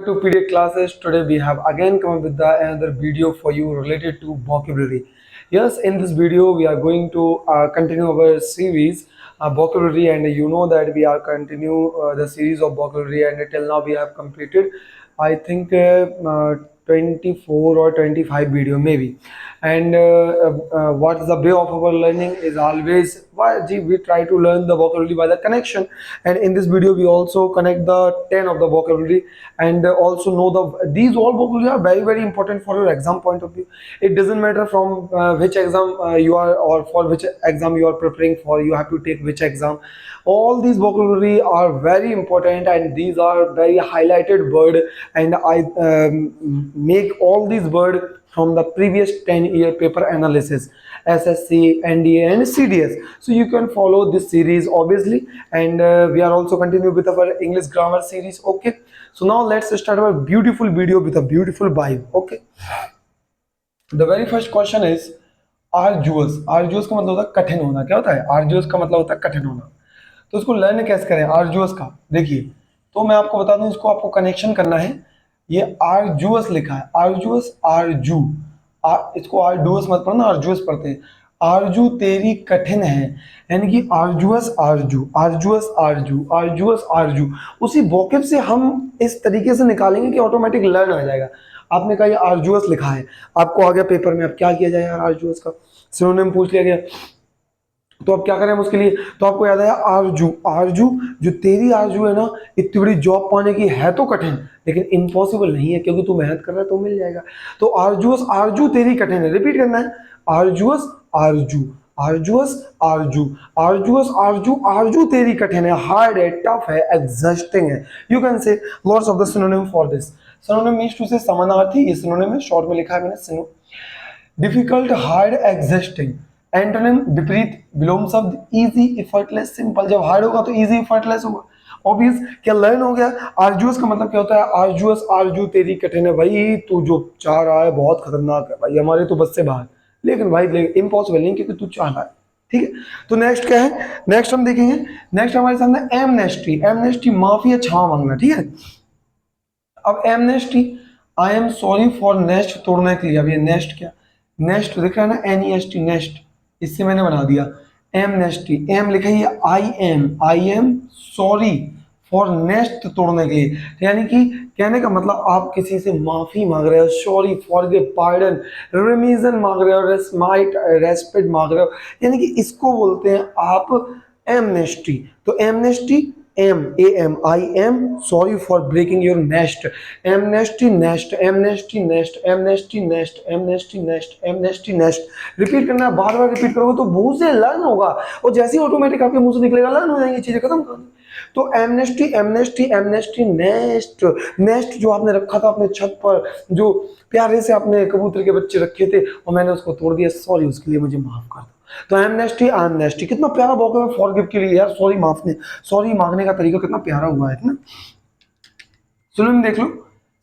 To PDF classes. Today we have again come up with another video for you related to vocabulary. Yes, in this video we are going to continue our series vocabulary, and you know that we are continue the series of vocabulary, and till now we have completed I think 24 or 25 video maybe. And what is the way of our learning is always why we try to learn the vocabulary by the connection. And in this video we also connect the 10 of the vocabulary, and also know these all vocabulary are very important for your exam point of view. It doesn't matter from which exam you are, or for which exam you are preparing for, you have to take which exam. All these vocabulary are very important, and these are very highlighted word, and I make all these word from the previous 10-year paper analysis, SSC, NDA and CDS. So you can follow this series obviously, and we are also continue with our English grammar series. Okay, so now let's start our beautiful video with a beautiful vibe. Okay, the very first question is arduous. Arduous का मतलब होता है कठिन होना. क्या होता है arduous का मतलब होता है कठिन होना. तो इसको लर्न कैसे करें आर्जुअस का? देखिए, तो मैं आपको बता दूं, इसको आपको कनेक्शन करना है. ये आर्जुअस लिखा है, आर्जुअस आरजू, इसको आर्जुअस मत पढ़ना, आर्जुअस पढ़ते हैं. आरजू तेरी कठिन है, यानी कि आर्जुअस आरजू, आर्जुअस आरजू, आर्जुअस आरजू. उसी वोकैब से हम इस तरीके से निकालेंगे कि ऑटोमेटिक लर्न आ जाएगा. आपने कहा ये आर्जुअस लिखा है, आपको आ गया पेपर में, अब क्या किया जाए यार आर्जुअस का? सिनोनिम पूछ लिया गया, तो अब क्या करें हम उसके लिए? तो आपको याद आया आरजू. आरजू, जो तेरी आरजू है ना, इतनी बड़ी जॉब पाने की है तो कठिन, लेकिन इम्पॉसिबल नहीं है, क्योंकि तू मेहनत कर रहा है तो मिल जाएगा. तो आरजुअस आरजू तेरी कठिन है. रिपीट करना है, आरजुअस आरजू, आरजुअस आरजू, आरजुअस आरजू, आरजू तेरी कठिन है, हार्ड है, टफ है, एग्जॉस्टिंग है. You can say lots of the synonym for this. Synonym means to say समानार्थी, ये सिनोनिम है, शॉर्ट में लिखा है मैंने syno. Difficult, hard, existing. Antonym विपरीत विलोम शब्द इजी, इफर्टलेस, सिंपल. जब हार्ड होगा तो इजी, इफर्टलेस होगा. ऑब्वियस. क्या लर्न हो गया? आर्जुअस का मतलब क्या होता है? आर्जुअस आरजू तेरी कठिन है. भाई तू जो चाह रहा है बहुत खतरनाक है भाई, हमारे तो बस से बाहर, लेकिन भाई इम्पॉसिबल नहीं, क्योंकि तू चाह रहा है. ठीक है, तो नेक्स्ट क्या है? नेक्स्ट हम देखेंगे. नेक्स्ट हमारे सामने एमनेस्टी. एमनेस्टी माफी या क्षमा मांगना. ठीक है, अब amnesty, I am sorry for nest तोड़ने के लिए. अब ये नेस्ट क्या? नेस्ट दिख रहा है ना, NEST, नेस्ट, इससे मैंने बना दिया एमनेस्टी. एम लिखा है, I am sorry for nest तोड़ने के लिए. यानी कि कहने का मतलब आप किसी से माफी मांग रहे हो, सॉरी, फॉरगिव, पार्डन, रिमीजन मांग रहे हो, रेस्पेक्ट मांग रहे हो, यानी कि इसको बोलते हैं आप एमनेस्टी. तो amnesty, I am sorry for breaking your nest. Amnesty nest, amnesty nest, amnesty nest, amnesty nest, amnesty nest. Repeat करना है, बार बार रिपीट करोगे तो मुंह से लर्न होगा, और जैसे ही ऑटोमेटिक आपके मुंह से निकलेगा लर्न हो जाएंगी चीजें, खत्म कर. तो amnesty, amnesty, amnesty nest. Nest जो आपने रखा था अपने छत पर, जो प्यारे से आपने कबूतर के बच्चे रखे थे और मैंने उसको तोड़ दिया, सॉरी, उसके लिए मुझे माफ कर दो. तो एमनेस्टी, एमनेस्टी, कितना प्यारा वोकैब है फॉरगिव के लिए यार. सॉरी माफने, सॉरी मांगने का तरीका कितना प्यारा हुआ है ना. सुनो देख लो,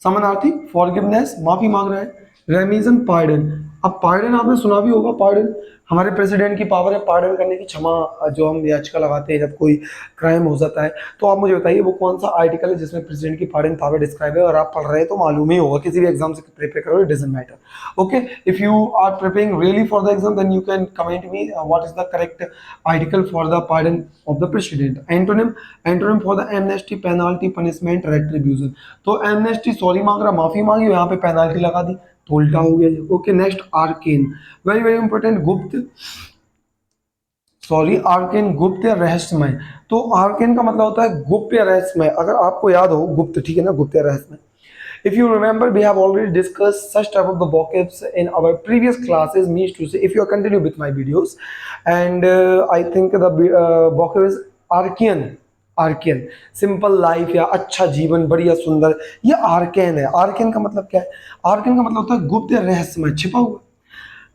समानार्थी फॉरगिवनेस, माफी मांग रहा है. रेमिजन, पार्डन. अब पार्डन आपने सुना भी होगा, पार्डन हमारे प्रेसिडेंट की पावर है पार्डन करने की, क्षमा जो हम याचिका लगाते हैं जब कोई क्राइम हो जाता है. तो आप मुझे बताइए वो कौन सा आर्टिकल है जिसमें प्रेसिडेंट की पार्डन पावर डिस्क्राइब है, और आप पढ़ रहे हैं तो मालूम ही होगा, किसी भी एग्जाम से प्रिपेयर करो, it doesn't matter. Okay, if you are preparing really for the exam, then you can comment me what is the correct article for the pardon of the president. Antonym, antonym for the amnesty, penalty, punishment, retribution. तो amnesty sorry मांग रहा, माफी मांगी, यहाँ पे penalty लगा दी, तो उल्टा हो गया. Okay, next arcane, very very important. गुप्त, सॉरी, आर्केन गुप्त या रहस्यमय. तो आर्केन का मतलब होता है गुप्त या रहस्यमय. अगर आपको याद हो गुप्त, ठीक है ना, गुप्त या रहस्यमय. If you remember, we have already discussed such type of the vocabs in our previous classes. Means to say, if you are continue with my videos, and I think the vocab is archean. Arcane, simple life या अच्छा जीवन, बढ़िया सुंदर, ये arcane है. Arcane का मतलब क्या है? आर्केन का मतलब होता है गुप्त या रहस्यमय, छिपा हुआ.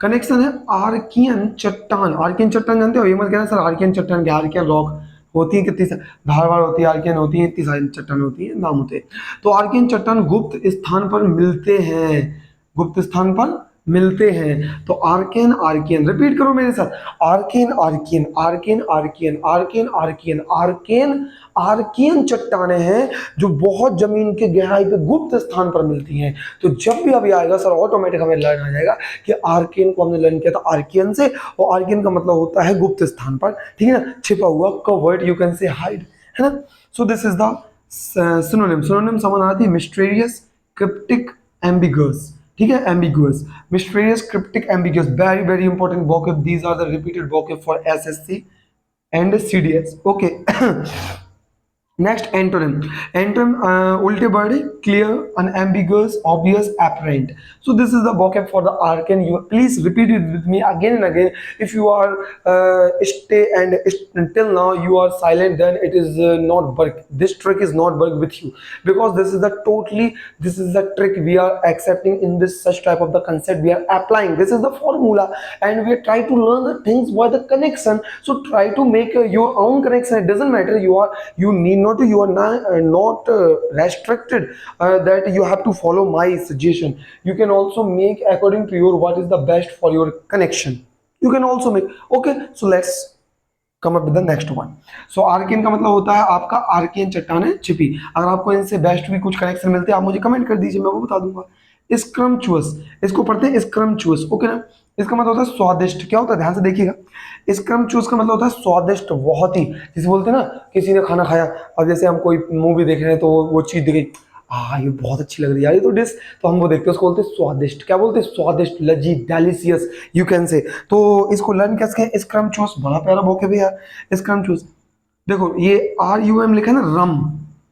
कनेक्शन है आर्कियन चट्टान. आर्कियन चट्टान जानते हो? ये मत कहना सर आर्कियन चट्टान क्या, आर्कियन रॉक होती है कितनी, धारवाड़ होती है, आर्कियन होती है, इतनी सारी चट्टान होती है, नाम होते हैं. तो आर्कियन चट्टान गुप्त स्थान पर मिलते हैं, गुप्त स्थान पर मिलते हैं। तो आर्केन आर्कियन, रिपीट करो मेरे साथ, Archaean Archaean, Archaean Archaean, Archaean Archaean, Archaean Archaean चट्टाने हैं जो बहुत जमीन के गहराई पे गुप्त स्थान पर मिलती हैं। तो जब भी अभी आएगा सर ऑटोमेटिक हमें लर्न आ जाएगा कि आर्कियन को हमने लर्न किया था आर्कियन से, और आर्कियन का मतलब होता है गुप्त स्थान पर, ठीक है ना, छिपा हुआ, कवर्ड, यू कैन से हाइड, है ना। So this is the synonym. Synonym समानार्थी मिस्टीरियस, क्रिप्टिक, एम्बिगुअस, ठीक है, ambiguous, mysterious, cryptic, ambiguous, very very important vocab, these are the repeated vocab for SSC and CDS, okay. Next antonym. Antonym उल्टे बड़े, clear, unambiguous, obvious, apparent. So this is the vocab for the arcane. You please repeat it with me again and again. If you are stay and until now you are silent, then it is not work. This trick is not work with you, because this is the totally, this is the trick we are accepting in this such type of the concept we are applying. This is the formula, and we try to learn the things by the connection. So try to make your own connection. It doesn't matter, you need not, you are not restricted that you have to follow my suggestion. You can also make according to your what is the best for your connection. You can also make, okay. So let's come up with the next one. So Archaean का मतलब होता है आपका Archaean चट्टाने छिपी। अगर आपको इनसे बेस्ट भी कुछ कनेक्शन मिलते हैं आप मुझे कमेंट कर दीजिए, मैं वो बता दूंगा। स्क्रम्चुअस, इसको पढ़ते हैं स्क्रम्चुअस, ओके ना। इसका मतलब होता है स्वादिष्ट। क्या होता है, ध्यान से देखिएगा। स्क्रम्चुअस का मतलब होता है स्वादिष्ट, बहुत ही, जिसे बोलते हैं ना, किसी ने खाना खाया, अब जैसे हम कोई मूवी देख रहे हैं तो वो चीज दिख गई, हाँ ये बहुत अच्छी लग रही है यार ये तो डिश, तो हम वो देखते हैं, उसको बोलते हैं स्वादिष्ट। क्या बोलते हैं, स्वादिष्ट, लजीज, डेलिशियस, यू कैन से। तो इसको लर्न कैसे, स्क्रम्चुअस, बड़ा प्यारा वोकैब है यार, स्क्रम्चुअस। देखो ये RUM लिखा है ना, रम,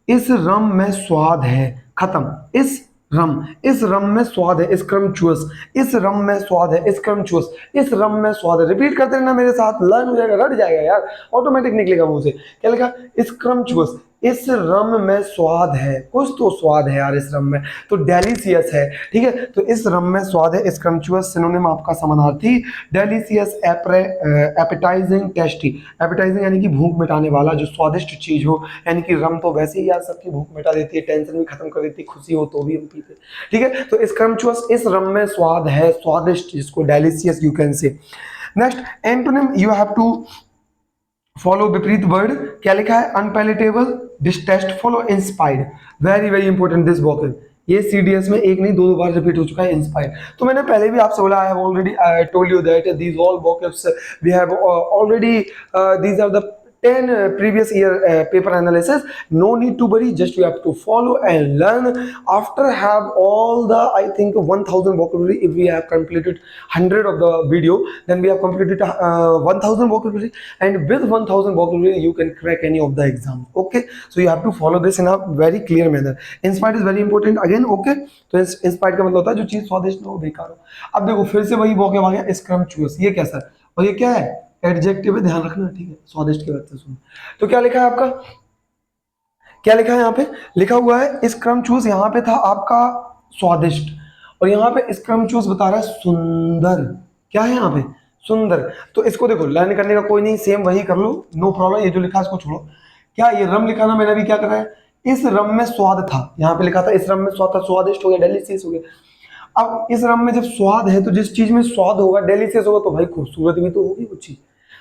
इस रम में स्वाद है, खत्म, इस रम में स्वाद है, स्क्रम्चुअस, इस रम में स्वाद है, स्क्रम्चुअस, इस रम में स्वाद है। रिपीट करते रहना मेरे साथ, लर्न हो जाएगा, रट जाएगा यार, ऑटोमेटिक निकलेगा मुंह से। क्या लिखा, स्क्रम्चुअस, इस रम में स्वाद है, कुछ तो स्वाद है यार इस रम में, तो डेलिशियस है, ठीक है। तो इस रम में स्वाद है, स्क्रम्चुअस सिनोनिम आपका समानार्थी, डेलिशियस, एपेटाइजिंग, टेस्टी। एपेटाइजिंग यानी कि भूख मिटाने वाला, जो स्वादिष्ट चीज हो, यानी कि रम तो वैसे ही यार सबकी भूख मिटा देती है, टेंशन भी खत्म कर देती है, खुशी हो तो भी हम पीते, ठीक है। तो स्क्रम्चुअस, इस रम में स्वाद है, स्वादिष्ट, जिसको delicious you can say. Next antonym, you have to follow विपरीत वर्ड। क्या लिखा है, unpalatable, distasteful, inspired, very very important this vocab. ये CDS में एक नहीं दो बार रिपीट हो चुका है, इंस्पायर्ड। तो मैंने पहले भी आपसे बोला, I have already told you that these all vocabs we have already, these are the 10 previous year paper analysis. No need to worry, just you have to follow and learn. After have all the, I think 1000 vocabulary, if we have completed 100 of the video, then we have completed 1000 vocabulary, and with 1000 vocabulary you can crack any of the exam, okay. So you have to follow this in a very clear manner. Inspired is very important again, okay. तो inspired का मतलब होता है जो चीज स्वादिष्ट हो, बेकार हो। अब देखो फिर से वही vocab आ गया, स्क्रम्चुअस, ये क्या सर, और ये क्या है, एडजेक्टिव है, ध्यान रखना, ठीक है, स्वादिष्ट के बाद से सुनो। तो क्या लिखा है आपका, क्या लिखा है यहाँ पे, लिखा हुआ है स्क्रम्चुअस, यहाँ पे था आपका स्वादिष्ट, और यहाँ पे स्क्रम्चुअस बता रहा है सुंदर। क्या है यहाँ पे, सुंदर। तो इसको देखो लर्न करने का कोई नहीं, सेम वही कर लो, नो प्रॉब्लम। ये जो लिखा है इसको छोड़ो। क्या ये रम लिखा ना, मैंने अभी क्या करा है, इस रम में स्वाद था, यहाँ पे लिखा था इस रम में स्वाद था, स्वादिष्ट हो गया, डेलिशियस हो गया। अब इस रम में जब स्वाद है, तो जिस चीज में स्वाद होगा, डेलिशियस होगा, तो भाई खूबसूरत भी तो होगी कुछ चीज।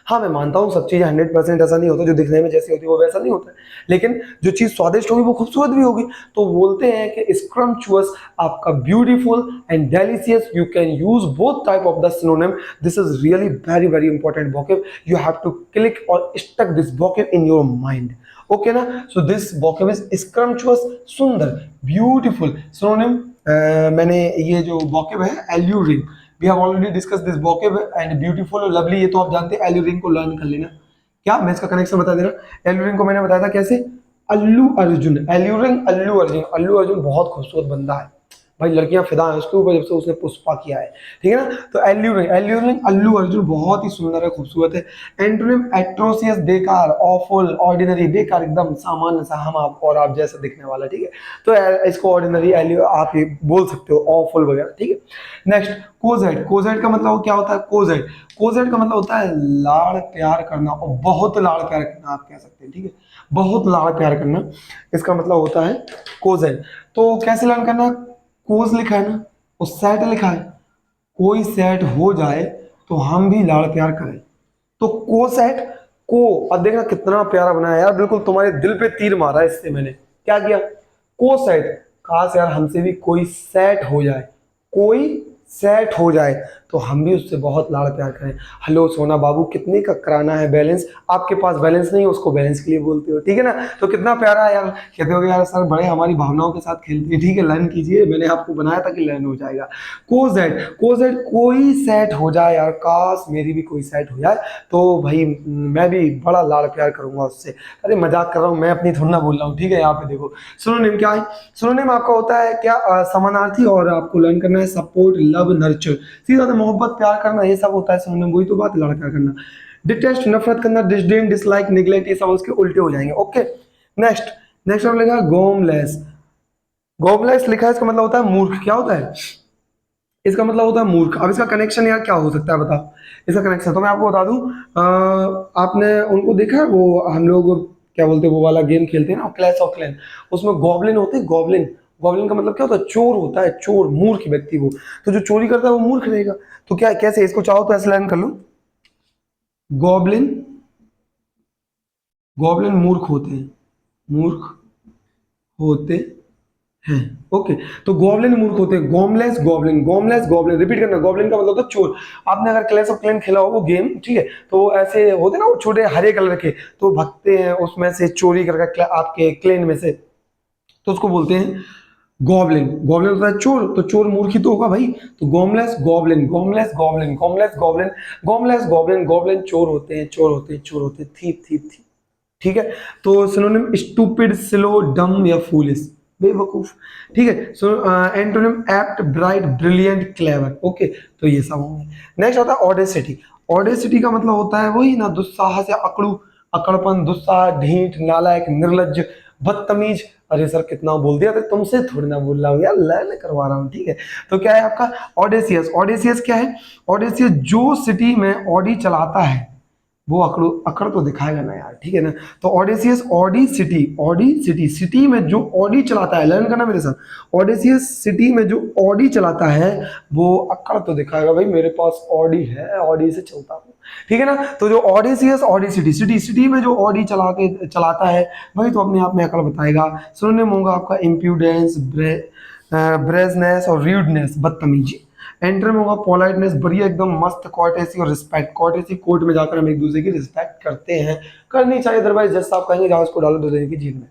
हाँ मैं मानता हूँ सब चीज़ 100% ऐसा नहीं होता, जो दिखने में जैसी होती है वो वैसा नहीं होता है, लेकिन जो चीज़ स्वादिष्ट होगी वो खूबसूरत भी होगी। तो बोलते हैं कि स्क्रम्चुअस आपका beautiful and delicious, you can use both type of the synonym. This is really very very important vocab, you have to click और stuck this vocab in your mind, okay ना। So this vocab is scrumptious, सुंदर, beautiful. Synonym मैंने ये जो vocab है, alluring, we have already discussed this vocab, and beautiful और lovely, ये तो आप जानते हैं। एल्यूरिंग को लर्न कर लेना। क्या मैं इसका कनेक्शन बता दे रहा, एल्यूरिंग को मैंने बताया था कैसे, अल्लू अर्जुन, एल्यूरिंग, अल्लू अर्जुन। अल्लू अर्जुन बहुत खूबसूरत बंदा है भाई, लड़कियां फिदा हैं उसके ऊपर जब से उसने पुष्पा किया है, ठीक है ना। तो एल्यूरिंग, एल्यूरिंग, अल्लू अर्जुन बहुत ही सुंदर है, खूबसूरत है। एंटोनिम एट्रोसियस, बेकार, ऑफुल, ऑर्डिनरी, बेकार, एकदम सामान्य सा, हम आप और आप जैसा दिखने वाला, ठीक है। तो इसको ऑर्डिनरी, एल्यू आप ये बोल सकते हो, ऑफुल वगैरह, ठीक है। नेक्स्ट कोजेड, कोजेड का मतलब क्या होता है, कोजेड, कोजेड का मतलब होता है लाड़ प्यार करना, और बहुत लाड़ प्यार करना आप कह सकते हैं, ठीक है, बहुत लाड़ प्यार करना, इसका मतलब होता है कोजेड। तो कैसे लर्न करना, कोज लिखा है ना और सेट लिखा है, कोई सेट हो जाए तो हम भी लाड़ प्यार करें। तो को सेट, को, अब देखना कितना प्यारा बनाया यार, बिल्कुल तुम्हारे दिल पे तीर मारा इससे मैंने। क्या किया? को सेट, काश यार हमसे भी कोई सेट हो जाए, कोई सेट हो जाए तो हम भी उससे बहुत लाड़ प्यार करें। हेलो सोना बाबू, कितने का कराना है बैलेंस? आपके पास बैलेंस नहीं है, उसको बैलेंस के लिए बोलते हो, ठीक है ना? तो कितना प्यारा है यार। कहते हो यार सर बड़े हमारी भावनाओं के साथ खेलते हैं, ठीक है लर्न कीजिए, मैंने आपको बनाया था कि लर्न हो जाएगा। कोजेट, कोजेट कोई सेट हो जाए यार, काश मेरी भी कोई सेट हो जाए तो भाई मैं भी बड़ा लाड़ प्यार करूंगा उससे। अरे मजाक कर रहा हूँ मैं, अपनी थोड़ा ना बोल रहा हूँ, ठीक है? यहाँ पे देखो सिनोनिम क्या है। सिनोनिम आपका होता है क्या? समानार्थी, और आपको लर्न करना है सपोर्ट, लव, नर्चर, सीधा सा मोहब्बत, प्यार करना, ये सब होता है सिनोनिम। वही तो बात है, लाड़ प्यार करना। डिटेस्ट, नफरत करना, डिसडेन, डिसलाइक, निगलेक्ट, ये सब उसके उल्टे हो जाएंगे। ओके, नेक्स्ट, नेक्स्ट और लिखा गोमलेस। गोमलेस लिखा है, इसका मतलब होता है मूर्ख। क्या होता है इसका मतलब? होता है मूर्ख। अब इसका कनेक्शन यार क्या हो सकता है बताओ? इसका कनेक्शन तो मैं आपको बता दूं, आपने उनको देखा है वो, हम लोग क्या बोलते हैं वो वाला गेम खेलते हैं ना, क्लैश ऑफ क्लैन, उसमें गॉब्लिन होते हैं, गॉब्लिन। गॉब्लिन का मतलब क्या होता है? चोर होता है, चोर, मूर्ख व्यक्ति वो। तो जो चोरी करता है वो मूर्ख रहेगा। तो क्या, कैसे इसको चाहो तो ऐसे लर्न कर लो, गॉब्लिन, गॉब्लिन मूर्ख होते हैं, मूर्ख होते हैं। ओके, तो गॉब्लिन मूर्ख होते हैं, गॉमलेस गॉब्लिन, गॉमलेस गॉब्लिन, रिपीट करना, गॉब्लिन का मतलब होता है चोर। आपने अगर क्लैश ऑफ क्लैन खेला हो वो गेम, ठीक है, तो ऐसे होते हैं ना वो छोटे हरे कलर के, तो भगते हैं उसमें से चोरी करके आपके क्लैन में से, तो उसको बोलते हैं गॉब्लिन। गॉब्लिन होता है चोर, तो चोर मूर्ख ही तो होगा भाई। तो gormless goblin, gormless goblin, gormless goblin, gormless goblin, goblin चोर होते हैं, चोर होते हैं, चोर होते हैं, थीप थीप थीप, ठीक है? तो सिनोनिम स्टूपिड, स्लो, डम या फूलिश, बेवकूफ, ठीक है? So antonym apt, bright, brilliant, clever. Okay, तो ये सब होंगे। नेक्स्ट होता है ऑडेसिटी। ऑडेसिटी का मतलब होता है वही ना, दुस्साहस या अकड़ू, अकड़पन, दुस्साहस, ढीठ, नालायक, निर्लज्ज, बदतमीज। अरे सर कितना बोल दिया, तो तुमसे थोड़ी ना बोल रहा हूँ यार, लर्न करवा रहा हूँ, ठीक है? तो क्या है आपका ऑडेसियस? ऑडेसियस क्या है? ऑडेसियस जो सिटी में ऑडी चलाता है वो अकड़, अकड़ तो दिखाएगा ना यार, ठीक है ना? तो audacious, Audi city, Audi city, city में जो ऑडी चलाता है, लर्न करना मेरे साथ, ऑडेसियस सिटी में जो ऑडी चलाता है वो अकड़ तो दिखाएगा, भाई मेरे पास ऑडी है, ऑडी से चलता हूँ, ठीक है ना? तो जो ऑडेसियस, ऑडी सिटी, सिटी, सिटी में जो ऑडी चलाता है वही तो अपने आप में अकड़ बताएगा। सिनोनिम होगा आपका इम्प्यूडेंस, ब्रेजनेस और र्यूडनेस, बदतमीजी। एंटर में होगा पोलाइटनेस, बढ़िया एकदम मस्त, कॉर्टेसी और रिस्पेक्ट। कॉर्टेसी, कोर्ट में जाकर हम एक दूसरे की रिस्पेक्ट करते हैं, करनी चाहिए, अदरवाइज जैसा आप कहेंगे जाओ उसको डालो दूसरे की जेल में।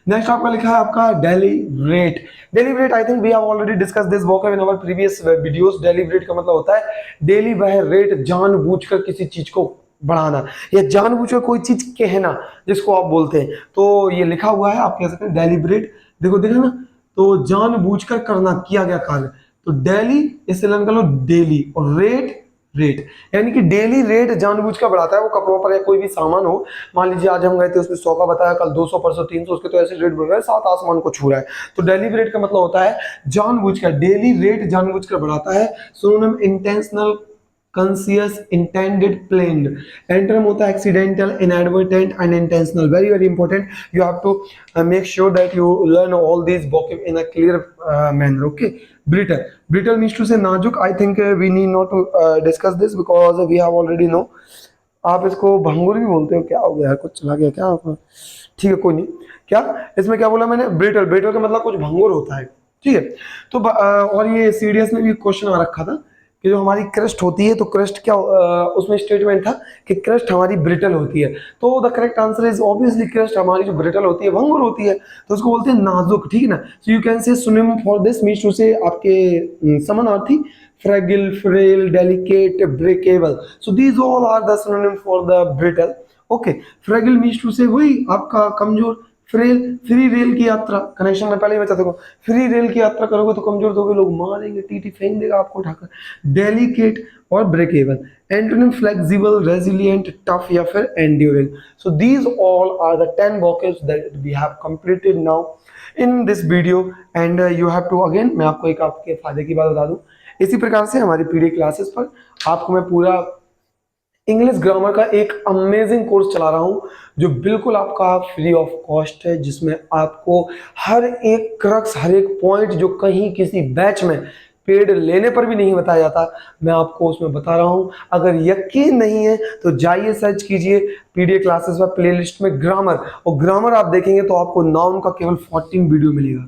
नेक्स्ट आपका लिखा है आपका deliberate. Deliberate, I think we have already discuss this vocab in our previous videos. Deliberate का मतलब होता है डेली बाय रेट, जानबूझकर किसी चीज को बढ़ाना या जानबूझकर कोई चीज कहना, जिसको आप बोलते हैं। तो ये लिखा हुआ है, आप कह सकते हैं डेलीब्रेट, देखो देखा ना, तो जानबूझकर करना, किया गया कार्य। तो डेली, इससे लर्न कर लो डेली, और रेट, रेट यानी कि डेली रेट जानबूझ कर बढ़ाता है वो कपड़ों पर या कोई भी सामान हो। मान लीजिए आज हम गए थे उसमें 100 का बताया, कल 200, परसों 300, उसके तो ऐसे रेट बढ़ रहा है, सात आसमान को छू रहा है। तो डेली रेट का मतलब होता है जानबूझकर, डेली रेट जानबूझकर बढ़ाता है। Synonym intentional, conscious, intended, planned. Antonym होता है accidental, inadvertent, unintentional. Very very important, you have to make sure that you learn all these vocab in a clear manner. Okay, brittle, brittle means to say नाजुक। I think we need not to discuss this because we have already know। आप इसको भंगुर भी बोलते हो, क्या हो गया है, कुछ चला गया क्या आपका? ठीक है कोई नहीं। क्या इसमें क्या बोला मैंने? ब्रिटल, ब्रिटल का मतलब कुछ भंगुर होता है, ठीक है? तो और ये सीडीएस में भी क्वेश्चन आ रखा था कि जो हमारी क्रस्ट होती है, तो क्रस्ट क्या, उसमें स्टेटमेंट था कि क्रस्ट हमारी ब्रिटल होती है। तो the correct answer is obviously crust हमारी जो ब्रिटल होती है, भंगुर होती है, तो उसको बोलते हैं नाजुक, ठीक है ना? So you can say synonym for this means to say आपके समानार्थी, fragile, frail, delicate, breakable. So these all are the synonym for the brittle. Okay, fragile means to say वही आपका कमजोर, फ्रेल, फ्री रेल की यात्रा, connection में पहले ही बता देखो, फ्री रेल की यात्रा करोगे तो कमजोर दोगे, लोग मारेंगे, टीटी फेंक देगा आपको उठाकर। डेलिकेट और breakable. Antonym flexible, resilient, tough या फिर endurant. So these all are the 10 vocabs that we have completed now in this video. And you have to again, मैं आपको एक आपके फायदे की बात बता दूं, इसी प्रकार से हमारी पीडी क्लासेस पर आपको मैं पूरा इंग्लिश ग्रामर का एक अमेजिंग कोर्स चला रहा हूं, जो बिल्कुल आपका फ्री ऑफ कॉस्ट है, जिसमें आपको हर एक क्रक्स, हर एक पॉइंट जो कहीं किसी बैच में पेड लेने पर भी नहीं बताया जाता, मैं आपको उसमें बता रहा हूँ। अगर यकीन नहीं है तो जाइए सर्च कीजिए पीडीए क्लासेस पर प्लेलिस्ट में ग्रामर, और ग्रामर आप देखेंगे तो आपको नाउन का केवल 14 वीडियो मिलेगा,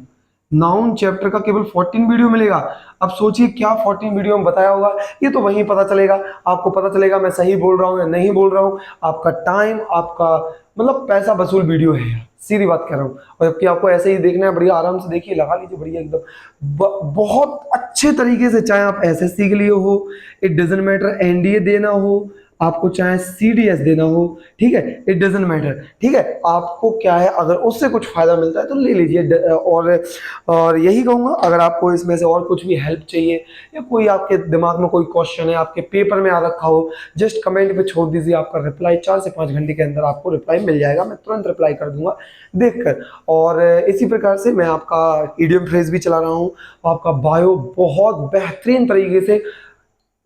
नाउन चैप्टर का केवल 14 वीडियो मिलेगा। अब सोचिए क्या 14 वीडियो में बताया होगा, ये तो वहीं पता चलेगा, आपको पता चलेगा मैं सही बोल रहा हूँ या नहीं बोल रहा हूँ। आपका टाइम, आपका मतलब पैसा वसूल वीडियो है यार, सीधी बात कर रहा हूँ। और जबकि आपको ऐसे ही देखना है, बढ़िया आराम से देखिए, लगा लीजिए बढ़िया एकदम बहुत अच्छे तरीके से, चाहे आप एसएससी के लिए हो, इट डजेंट मैटर, एनडीए देना हो आपको, चाहे सीडीएस देना हो, ठीक है, इट डजेंट मैटर, ठीक है। आपको क्या है, अगर उससे कुछ फायदा मिलता है तो ले लीजिए। और यही कहूंगा, अगर आपको इसमें से और कुछ भी हेल्प चाहिए या कोई आपके दिमाग में कोई क्वेश्चन है, आपके पेपर में आ रखा हो, जस्ट कमेंट पे छोड़ दीजिए, आपका रिप्लाई 4 से 5 घंटे के अंदर आपको रिप्लाई मिल जाएगा, मैं तुरंत रिप्लाई कर दूंगा देखकर। और इसी प्रकार से मैं आपका ईडीएम फ्रेज भी चला रहा हूँ, आपका बायो बहुत बेहतरीन तरीके से,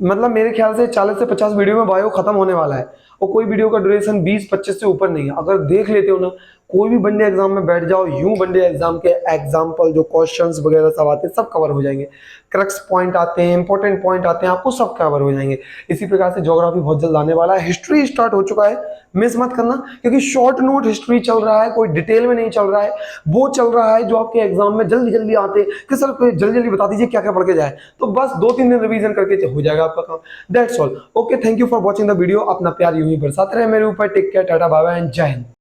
मतलब मेरे ख्याल से 40 से 50 वीडियो में बायो खत्म होने वाला है, और कोई वीडियो का ड्यूरेशन 20-25 से ऊपर नहीं है। अगर देख लेते हो ना, कोई भी वनडे एग्जाम में बैठ जाओ, यूं वनडे एग्जाम के एग्जाम्पल जो क्वेश्चंस वगैरह सब आते हैं सब कवर हो जाएंगे, क्रक्स पॉइंट आते हैं, इंपॉर्टेंट पॉइंट आते हैं, आपको सब कवर हो जाएंगे। इसी प्रकार से ज्योग्राफी बहुत जल्द आने वाला है, हिस्ट्री स्टार्ट हो चुका है, मिस मत करना, क्योंकि शॉर्ट नोट हिस्ट्री चल रहा है, कोई डिटेल में नहीं चल रहा है, वो चल रहा है जो आपके एग्जाम में जल्दी जल्दी आते हैं कि सर जल्दी जल्दी बता दीजिए क्या क्या पढ़ के जाए, तो बस 2-3 दिन रिवीजन करके हो जाएगा आपका काम। That's all, okay, thank you for watching the video. अपना प्यार यूं ही बरसाते रहे मेरे ऊपर। Take care, tata, bye bye and जय हिंद।